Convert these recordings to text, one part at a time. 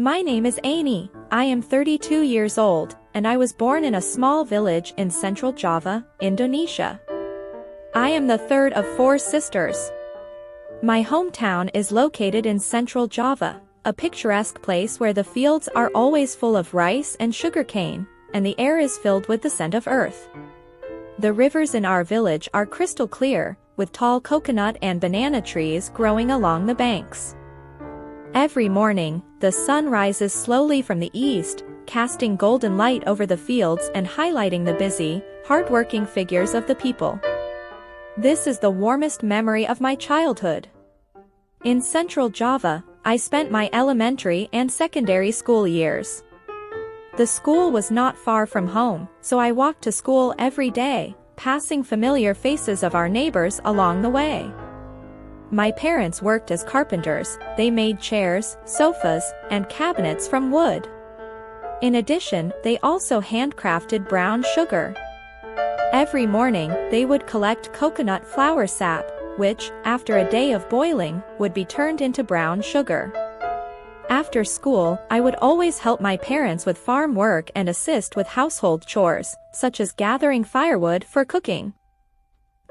My name is Aini. I am 32 years old, and I was born in a small village in central Java, Indonesia. I am the third of 4 sisters. My hometown is located in central Java, a picturesque place where the fields are always full of rice and sugarcane, and the air is filled with the scent of earth. The rivers in our village are crystal clear, with tall coconut and banana trees growing along the banks. Every morning, the sun rises slowly from the east, casting golden light over the fields and highlighting the busy, hard-working figures of the people. This is the warmest memory of my childhood. In central Java, I spent my elementary and secondary school years. The school was not far from home, so I walked to school every day, passing familiar faces of our neighbors along the way. My parents worked as carpenters. They made chairs, sofas, and cabinets from wood. In addition, they also handcrafted brown sugar. Every morning, they would collect coconut flower sap, which, after a day of boiling, would be turned into brown sugar. After school, I would always help my parents with farm work and assist with household chores, such as gathering firewood for cooking.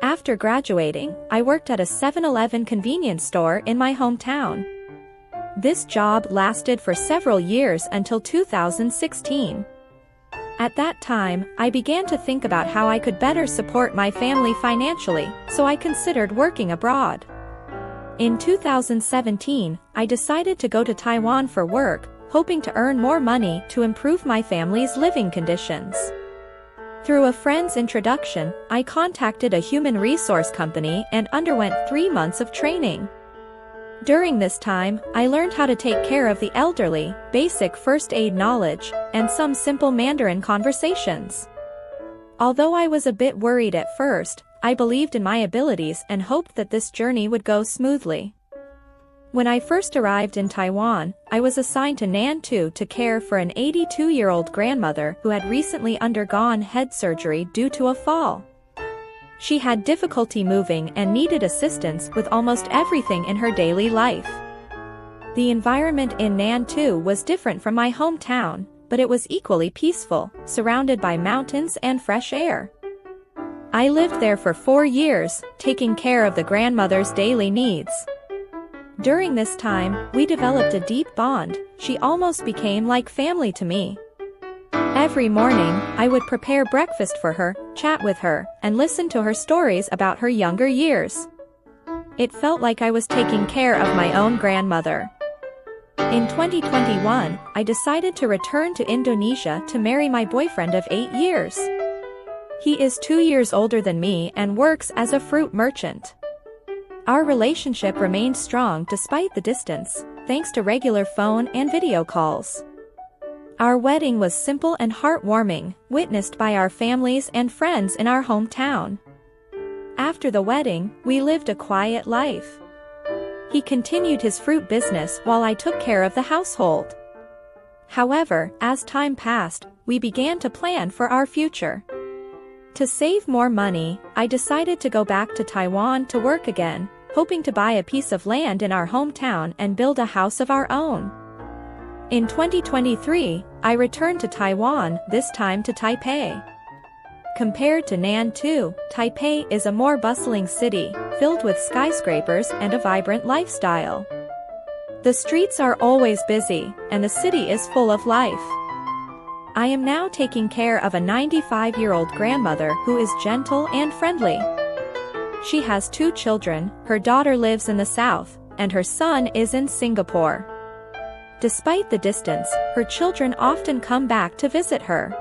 After graduating, I worked at a 7-Eleven convenience store in my hometown. This job lasted for several years until 2016. At that time, I began to think about how I could better support my family financially, so I considered working abroad. In 2017, I decided to go to Taiwan for work, hoping to earn more money to improve my family's living conditions. Through a friend's introduction, I contacted a human resource company and underwent 3 months of training. During this time, I learned how to take care of the elderly, basic first aid knowledge, and some simple Mandarin conversations. Although I was a bit worried at first, I believed in my abilities and hoped that this journey would go smoothly. When I first arrived in Taiwan, I was assigned to Nantou to care for an 82-year-old grandmother who had recently undergone head surgery due to a fall. She had difficulty moving and needed assistance with almost everything in her daily life. The environment in Nantou was different from my hometown, but it was equally peaceful, surrounded by mountains and fresh air. I lived there for 4 years, taking care of the grandmother's daily needs. During this time, we developed a deep bond. She almost became like family to me. Every morning, I would prepare breakfast for her, chat with her, and listen to her stories about her younger years. It felt like I was taking care of my own grandmother. In 2021, I decided to return to Indonesia to marry my boyfriend of 8 years. He is 2 years older than me and works as a fruit merchant. Our relationship remained strong despite the distance, thanks to regular phone and video calls. Our wedding was simple and heartwarming, witnessed by our families and friends in our hometown. After the wedding, we lived a quiet life. He continued his fruit business while I took care of the household. However, as time passed, we began to plan for our future. To save more money, I decided to go back to Taiwan to work again, hoping to buy a piece of land in our hometown and build a house of our own. In 2023, I returned to Taiwan, this time to Taipei. Compared to Nantou, Taipei is a more bustling city, filled with skyscrapers and a vibrant lifestyle. The streets are always busy, and the city is full of life. I am now taking care of a 95-year-old grandmother who is gentle and friendly. She has 2 children, her daughter lives in the south, and her son is in Singapore. Despite the distance, her children often come back to visit her.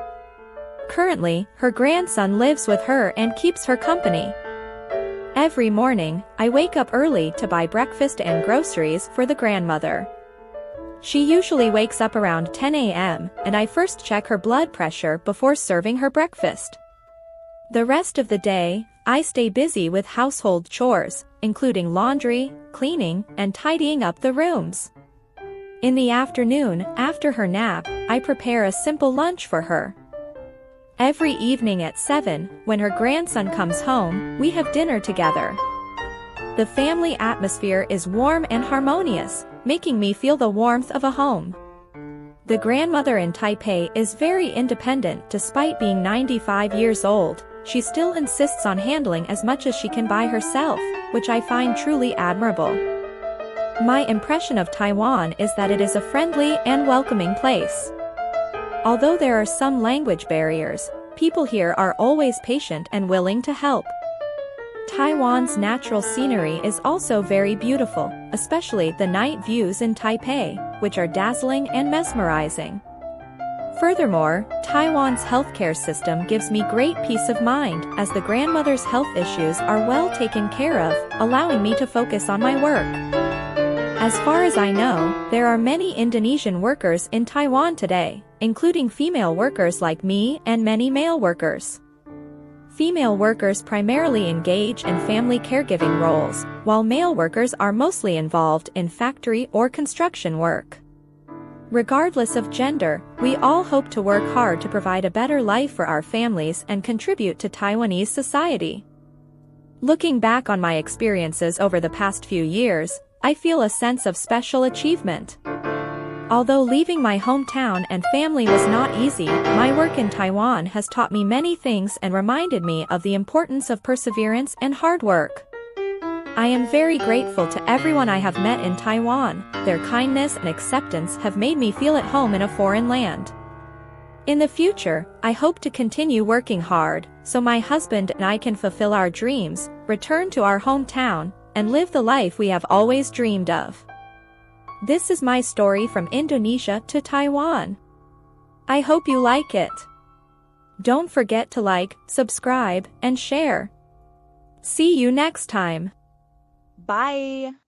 Currently, her grandson lives with her and keeps her company. Every morning, I wake up early to buy breakfast and groceries for the grandmother. She usually wakes up around 10 a.m., and I first check her blood pressure before serving her breakfast. The rest of the day, I stay busy with household chores, including laundry, cleaning, and tidying up the rooms. In the afternoon, after her nap, I prepare a simple lunch for her. Every evening at 7, when her grandson comes home, we have dinner together. The family atmosphere is warm and harmonious, making me feel the warmth of a home. The grandmother in Taipei is very independent despite being 95 years old. She still insists on handling as much as she can by herself, which I find truly admirable. My impression of Taiwan is that it is a friendly and welcoming place. Although there are some language barriers, people here are always patient and willing to help. Taiwan's natural scenery is also very beautiful, especially the night views in Taipei, which are dazzling and mesmerizing. Furthermore, Taiwan's healthcare system gives me great peace of mind, as the grandmother's health issues are well taken care of, allowing me to focus on my work. As far as I know, there are many Indonesian workers in Taiwan today, including female workers like me and many male workers. Female workers primarily engage in family caregiving roles, while male workers are mostly involved in factory or construction work. Regardless of gender, we all hope to work hard to provide a better life for our families and contribute to Taiwanese society. Looking back on my experiences over the past few years, I feel a sense of special achievement. Although leaving my hometown and family was not easy, my work in Taiwan has taught me many things and reminded me of the importance of perseverance and hard work. I am very grateful to everyone I have met in Taiwan. Their kindness and acceptance have made me feel at home in a foreign land. In the future, I hope to continue working hard, so my husband and I can fulfill our dreams, return to our hometown, and live the life we have always dreamed of. This is my story from Indonesia to Taiwan. I hope you like it. Don't forget to like, subscribe, and share. See you next time. Bye.